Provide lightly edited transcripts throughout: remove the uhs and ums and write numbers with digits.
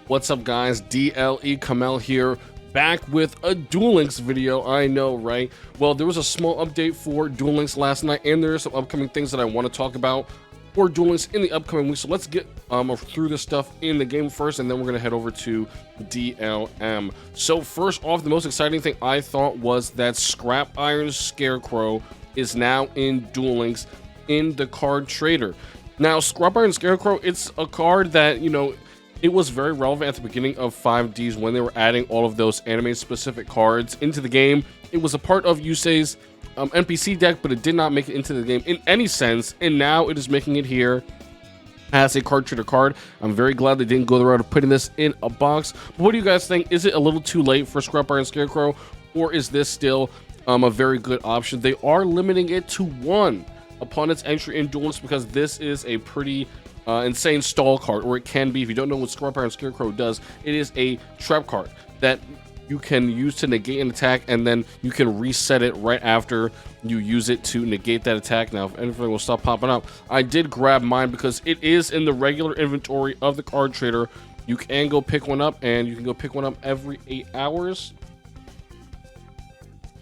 What's up, guys? DLE Kamel here, back with a Duel Links video. I know, right? Well, there was a small update for Duel Links last night, and there are some upcoming things that I want to talk about for Duel Links in the upcoming week. So let's get through this stuff in the game first, and then we're going to head over to DLM. So first off, the most exciting thing I thought was that Scrap Iron Scarecrow is now in Duel Links in the card trader. Now, Scrap Iron Scarecrow, it's a card that, you know, it was very relevant at the beginning of 5Ds when they were adding all of those anime-specific cards into the game. It was a part of Yusei's NPC deck, but it did not make it into the game in any sense, and now it is making it here as a card trader card. I'm very glad they didn't go the route of putting this in a box. But what do you guys think? Is it a little too late for Scrap Iron Scarecrow, or is this still a very good option? They are limiting it to 1 upon its entry in Duel Links because this is a pretty insane stall card, or it can be. If you don't know what Scrap Iron Scarecrow does, it is a trap card that you can use to negate an attack, and then you can reset it right after you use it to negate that attack. Now, if anything will stop popping up, I did grab mine because it is in the regular inventory of the card trader. You can go pick one up, and you can go pick one up every 8 hours.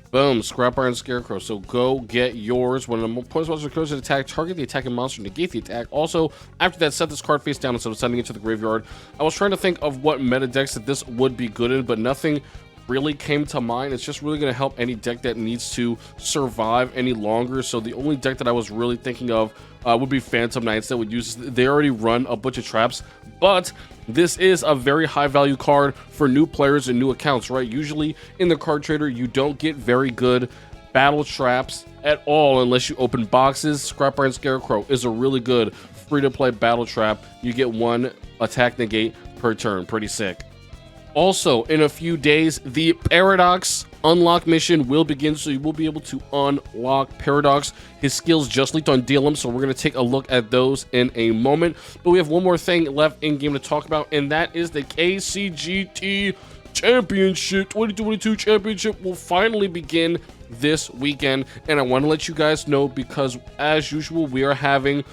Boom, Scrap Iron Scarecrow. So go get yours. When an opponent's monster occurs an attack, target the attacking monster, negate the attack. Also, after that, set this card face down instead of sending it to the graveyard. I was trying to think of what meta decks that this would be good in, but nothing really came to mind. It's just really going to help any deck that needs to survive any longer. So the only deck that I was really thinking of would be Phantom Knights that would use. They already run a bunch of traps, but this is a very high value card for new players and new accounts, right? Usually in the card trader, you don't get very good battle traps at all unless you open boxes. Scrap Iron Scarecrow is a really good free to play battle trap. You get 1 attack negate per turn. Pretty sick. Also, in a few days, the Paradox unlock mission will begin, so you will be able to unlock Paradox. His skills just leaked on DLM, so we're going to take a look at those in a moment. But we have one more thing left in game to talk about, and that is the KCGT Championship. 2022 Championship will finally begin this weekend, and I want to let you guys know because, as usual, we are having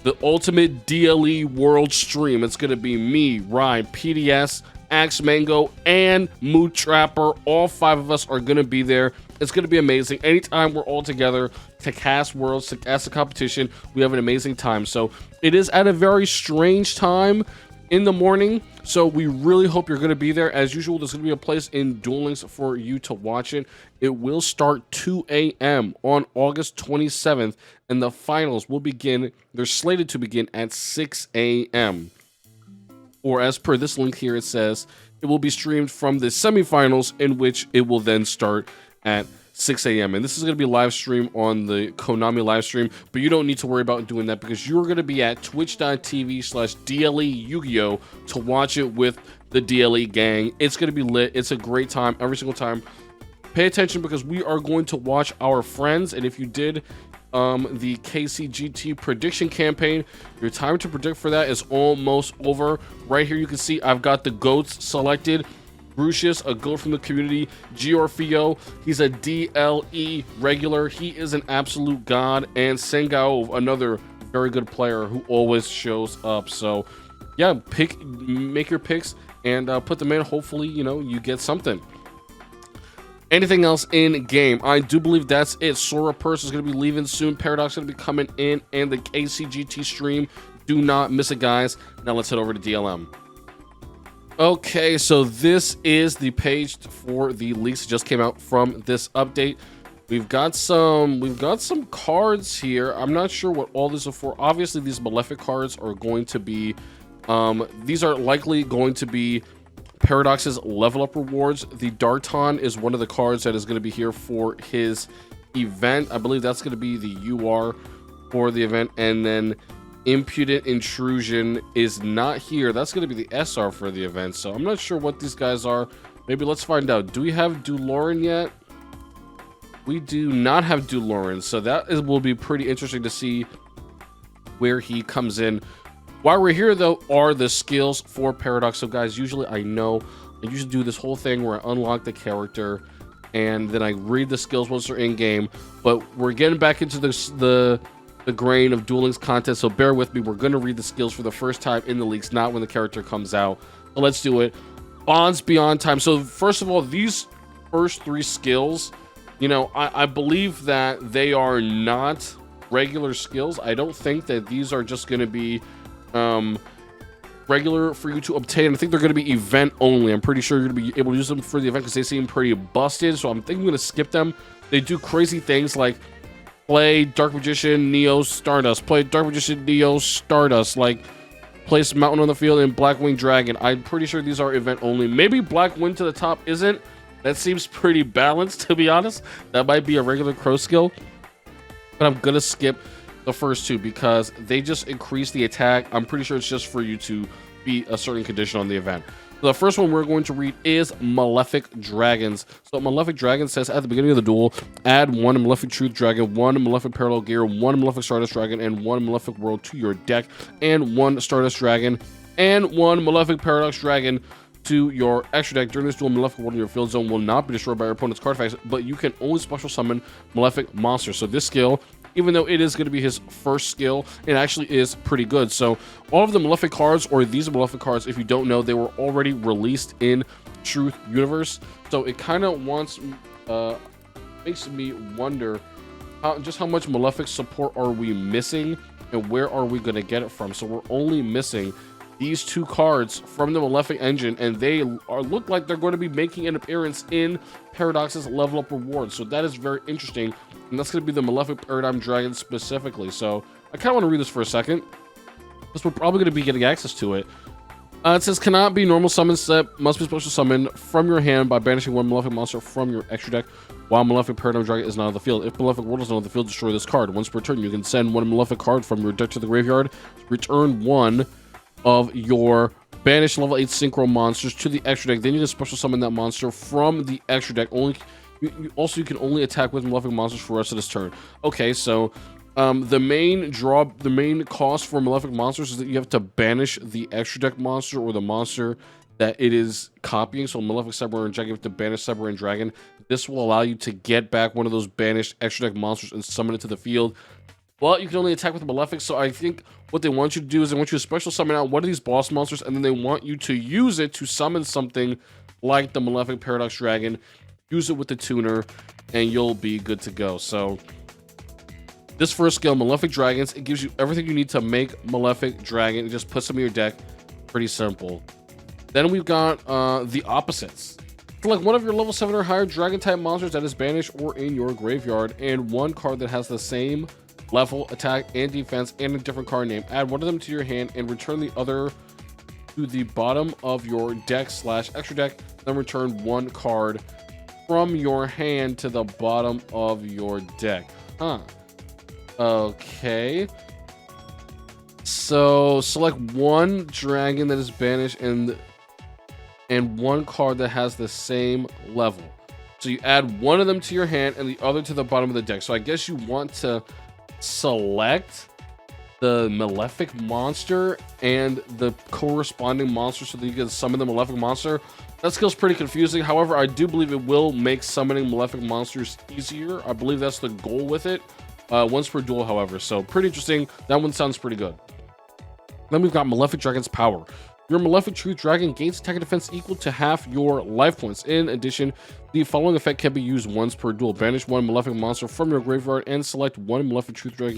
the ultimate DLE world stream. It's going to be me, Ryan, PDS, Axe Mango, and Mood Trapper. All 5 of us are going to be there. It's going to be amazing. Anytime we're all together to cast worlds, to cast a competition, we have an amazing time. So it is at a very strange time in the morning, so we really hope you're going to be there. As usual, there's going to be a place in Duel Links for you to watch it. It will start 2 a.m. on August 27th, and the finals will begin. They're slated to begin at 6 a.m. Or as per this link here, it says it will be streamed from the semifinals, in which it will then start at 6 a.m. And this is going to be live stream on the Konami live stream, but you don't need to worry about doing that because you're going to be at twitch.tv/DLE Yugioh to watch it with the DLE gang. It's going to be lit. It's a great time every single time. Pay attention because we are going to watch our friends, and if you did the KCGT prediction campaign, your time to predict for that is almost over. Right here you can see I've got the goats selected. Brucius, a goat from the community. Giorfio, he's a DLE regular. He is an absolute god. And Sengao, another very good player who always shows up. So yeah, make your picks and put them in. Hopefully, you know, you get something. Anything else in game? I do believe that's it. Sora Purse is going to be leaving soon. Paradox is going to be coming in, and the KCGT stream. Do not miss it, guys. Now let's head over to DLM. Okay, so this is the page for the leaks that just came out from this update. We've got some cards here. I'm not sure what all these are for. Obviously, these Malefic cards are going to be. These are likely going to be Paradox's level up rewards. The Darton is one of the cards that is going to be here for his event. I believe that's going to be the UR for the event, and then Impudent Intrusion is not here. That's going to be the SR for the event. So I'm not sure what these guys are. Maybe let's find out. Do we have Duloran yet? We do not have Duloran, so that will be pretty interesting to see where he comes in. While we're here, though, are the skills for Paradox. So, guys, usually I usually do this whole thing where I unlock the character and then I read the skills once they're in game. But we're getting back into the grain of Duel Links content, so bear with me. We're going to read the skills for the first time in the leaks, not when the character comes out. So let's do it. Bonds Beyond Time. So first of all, these first 3 skills, you know, I believe that they are not regular skills. I don't think that these are just going to be regular for you to obtain. I think they're going to be event only. I'm pretty sure you're going to be able to use them for the event because they seem pretty busted. So I'm thinking I'm going to skip them. They do crazy things like play Dark Magician, Neo, Stardust. Play Dark Magician, Neo, Stardust. Like, place Mountain on the field and Blackwing Dragon. I'm pretty sure these are event only. Maybe Black Wind to the top isn't. That seems pretty balanced, to be honest. That might be a regular Crow skill. But I'm going to skip the first 2 because they just increase the attack. I'm pretty sure it's just for you to beat a certain condition on the event. So the first one we're going to read is Malefic Dragons. So Malefic Dragons says at the beginning of the duel, add 1 Malefic Truth Dragon, 1 Malefic Parallel Gear, 1 Malefic Stardust Dragon, and 1 Malefic World to your deck, and 1 Stardust Dragon, and 1 Malefic Paradox Dragon to your extra deck. During this duel, Malefic World in your field zone will not be destroyed by your opponent's card effects, but you can only special summon Malefic monsters. So this skill, even though it is going to be his first skill, it actually is pretty good. So all of the Malefic cards, or these Malefic cards, if you don't know, they were already released in Truth Universe. So it kind of makes me wonder just how much Malefic support are we missing and where are we going to get it from. So we're only missing these 2 cards from the Malefic engine, and they look like they're going to be making an appearance in Paradox's level up rewards. So that is very interesting, and that's going to be the Malefic Paradigm Dragon specifically. So I kind of want to read this for a second, because we're probably going to be getting access to it. It says, cannot be normal summon set, must be special summon from your hand by banishing 1 Malefic monster from your extra deck while Malefic Paradigm Dragon is not on the field. If Malefic World is not on the field, destroy this card. Once per turn, you can send 1 Malefic card from your deck to the graveyard, return 1 of your banished level 8 synchro monsters to the extra deck. Then you can special summon that monster from the extra deck. You can only attack with Malefic monsters for the rest of this turn. Okay, so the main cost for Malefic monsters is that you have to banish the extra deck monster or the monster that it is copying. So Malefic Cyber Dragon, you have to banish Cyber Dragon. This will allow you to get back one of those banished extra deck monsters and summon it to the field. Well, you can only attack with Malefic, so I think what they want you to do is they want you to special summon out one of these boss monsters, and then they want you to use it to summon something like the Malefic Paradox Dragon. Use it with the tuner, and you'll be good to go. So this first skill, Malefic Dragons, it gives you everything you need to make Malefic Dragon. It just puts them in your deck. Pretty simple. Then we've got the opposites. Select one of your level 7 or higher Dragon-type monsters that is banished or in your graveyard, and 1 card that has the same level, attack, and defense, and a different card name. Add 1 of them to your hand and return the other to the bottom of your deck / extra deck. Then return 1 card from your hand to the bottom of your deck. Okay. So select 1 dragon that is banished and 1 card that has the same level. So you add 1 of them to your hand and the other to the bottom of the deck. So I guess you want to select the Malefic monster and the corresponding monster so that you can summon the Malefic monster. That skill's pretty confusing. However, I do believe it will make summoning Malefic monsters easier. I believe that's the goal with it. Once per duel, however. So pretty interesting. That one sounds pretty good. Then we've got Malefic Dragon's Power. Your Malefic Truth Dragon gains attack and defense equal to half your life points. In addition, the following effect can be used once per duel. Banish 1 Malefic monster from your graveyard and select 1 Malefic Truth Dragon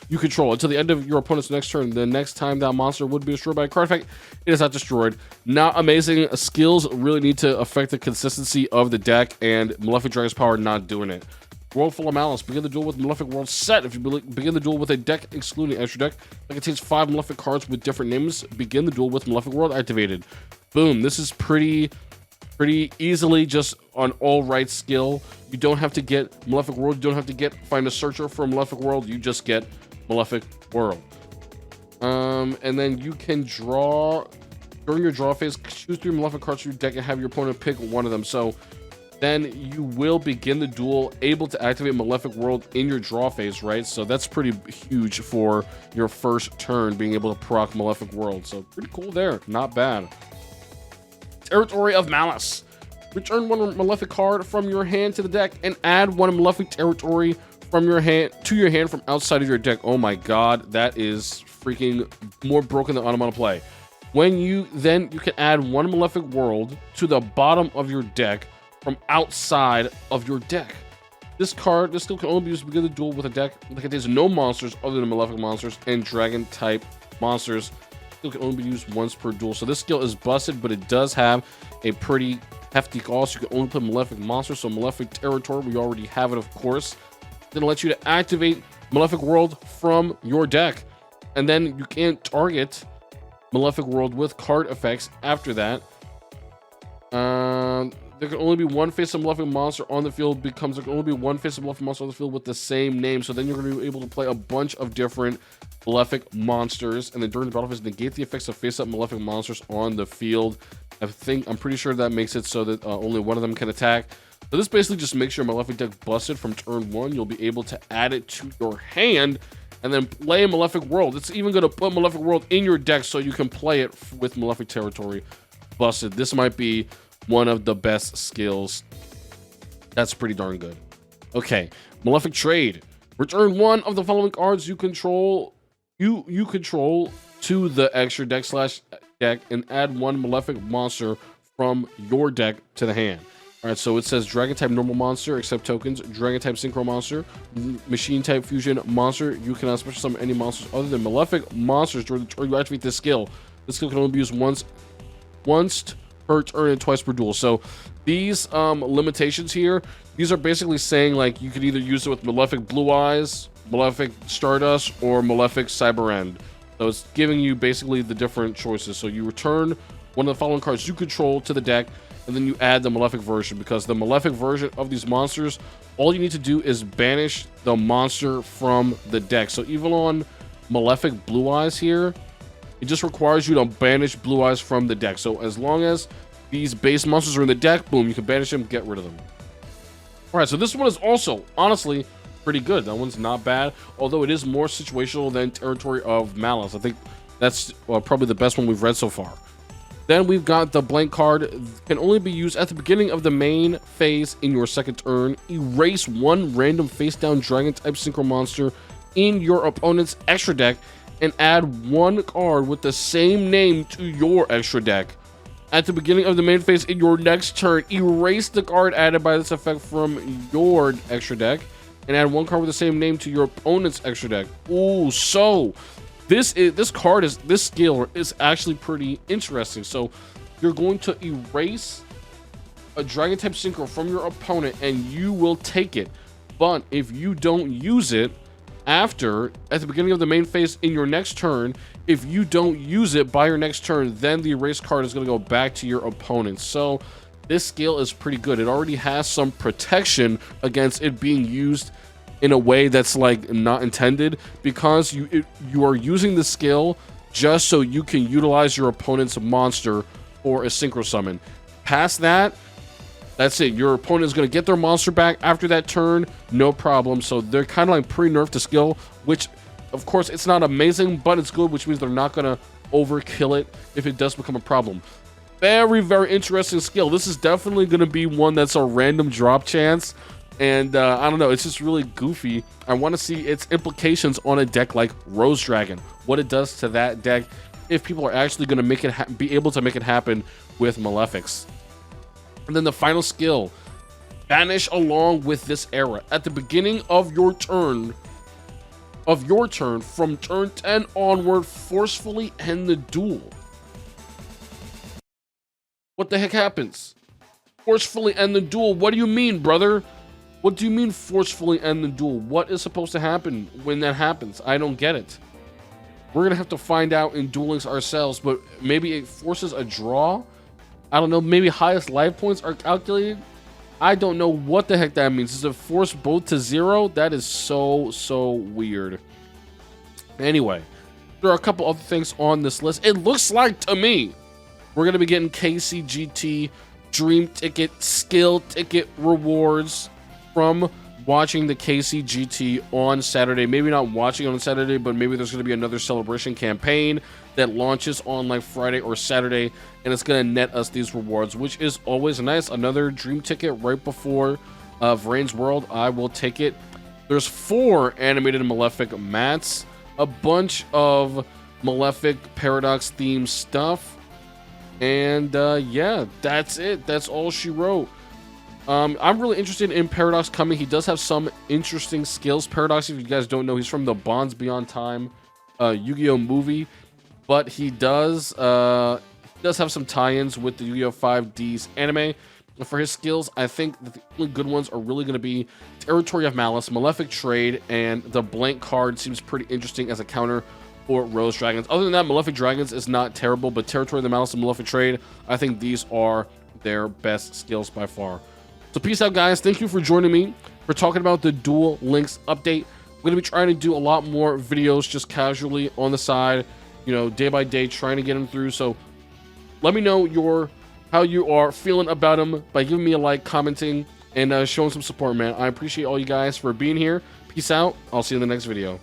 you control until the end of your opponent's next turn. The next time that monster would be destroyed by a card effect, it is not destroyed. Not amazing. Skills really need to affect the consistency of the deck, and Malefic Dragon's Power not doing it. World Full of Malice. Begin the duel with Malefic World set. If you begin the duel with a deck excluding extra deck that contains 5 Malefic cards with different names, begin the duel with Malefic World activated. Boom. This is pretty easily just an all right skill. You don't have to get Malefic World. You don't have to find a searcher for Malefic World. You just get Malefic World. And then you can draw during your draw phase. Choose 3 Malefic cards from your deck and have your opponent pick 1 of them. So then you will begin the duel able to activate Malefic World in your draw phase, right? So that's pretty huge for your first turn, being able to proc Malefic World. So pretty cool there. Not bad. Territory of Malice. Return 1 Malefic card from your hand to the deck and add 1 Malefic territory from your hand to your hand from outside of your deck. Oh my god, that is freaking more broken than Automata Play. you can add one Malefic World to the bottom of your deck from outside of your deck. This skill can only be used to begin the duel with a deck that contains no monsters other than Malefic monsters and dragon type monsters. Skill can only be used once per duel. So this skill is busted, but it does have a pretty hefty cost. You can only play Malefic monsters, so Malefic Territory, we already have it, of course. Then it lets you to activate Malefic World from your deck. And then you can target Malefic World with card effects after that. There can only be one face of Malefic monster on the field. There can only be one face of Malefic monster on the field with the same name. So then you're going to be able to play a bunch of different Malefic monsters, and then during the battle phase, negate the effects of face-up Malefic monsters on the field. I'm pretty sure that makes it so that only one of them can attack. So this basically just makes your Malefic deck busted from turn 1. You'll be able to add it to your hand and then play Malefic World. It's even going to put Malefic World in your deck so you can play it with Malefic Territory busted. This might be one of the best skills. That's pretty darn good. Okay, Malefic Trade. Return one of the following cards you control to the extra deck and add one Malefic monster from your deck to the hand. All right, so it says Dragon type normal monster, accept tokens, Dragon type synchro monster, Machine type fusion monster. You cannot special summon any monsters other than Malefic monsters during the turn you activate this skill. This skill can only be used once per turn and twice per duel. So these limitations here, these are basically saying like you could either use it with Malefic Blue Eyes, Malefic Stardust, or Malefic Cyber End. So it's giving you basically the different choices. So you return one of the following cards you control to the deck, and then you add the Malefic version, because the Malefic version of these monsters, all you need to do is banish the monster from the deck. So even on Malefic Blue Eyes here, it just requires you to banish Blue Eyes from the deck. So as long as these base monsters are in the deck, boom, you can banish them, get rid of them. All right, so this one is also, honestly, pretty good. That one's not bad, although it is more situational than Territory of Malice. I think that's probably the best one we've read so far. Then we've got the blank card. Can only be used at the beginning of the main phase in your second turn. Erase one random face-down dragon type synchro monster in your opponent's extra deck and add one card with the same name to your extra deck. At the beginning of the main phase in your next turn, erase the card added by this effect from your extra deck and add one card with the same name to your opponent's extra deck. Ooh, so this skill is actually pretty interesting. So you're going to erase a dragon type synchro from your opponent and you will take it. But if you don't use it at the beginning of the main phase in your next turn, if you don't use it by your next turn, then the erase card is going to go back to your opponent. So this skill is pretty good. It already has some protection against it being used in a way that's like not intended, because you are using the skill just so you can utilize your opponent's monster for a synchro summon. Past that, that's it. Your opponent is going to get their monster back after that turn, no problem. So they're kind of like pre-nerfed the skill, which of course it's not amazing, but it's good, which means they're not going to overkill it if it does become a problem. Very, very interesting skill. This is definitely going to be one that's a random drop chance. And I don't know, it's just really goofy. I want to see its implications on a deck like Rose Dragon, what it does to that deck, if people are actually going to make it be able to make it happen with Malefics. And then the final skill, banish along with this era. At the beginning of your turn, from turn 10 onward, forcefully end the duel. What the heck happens? Forcefully end the duel. What do you mean, brother? What do you mean forcefully end the duel? What is supposed to happen when that happens? I don't get it. We're going to have to find out in Duel Links ourselves, but maybe it forces a draw? I don't know. Maybe highest life points are calculated? I don't know what the heck that means. Does it force both to 0? That is so weird. Anyway, there are a couple other things on this list. It looks like to me we're going to be getting KCGT Dream Ticket, Skill Ticket rewards from watching the KCGT on Saturday. Maybe not watching on Saturday, but maybe there's going to be another celebration campaign that launches on like Friday or Saturday, and it's going to net us these rewards, which is always nice. Another Dream Ticket right before Vrain's World. I will take it. There's 4 animated Malefic mats, a bunch of Malefic Paradox themed stuff. And yeah, that's it. That's all she wrote. I'm really interested in Paradox coming. He does have some interesting skills. Paradox, if you guys don't know, he's from the Bonds Beyond Time Yu-Gi-Oh movie, but he does have some tie-ins with the Yu-Gi-Oh 5D's anime. And for his skills, I think that the only good ones are really going to be Territory of Malice, Malefic Trade, and the blank card seems pretty interesting as a counter for Rose Dragons. Other than that, Malefic Dragons is not terrible, but Territory of the Malice and Malefic Trade, I think these are their best skills by far. So peace out, guys. Thank you for joining me for talking about the Duel Links update. We're going to be trying to do a lot more videos just casually on the side, you know, day by day, trying to get them through. So let me know how you are feeling about them by giving me a like, commenting, and showing some support, man. I appreciate all you guys for being here. Peace out. I'll see you in the next video.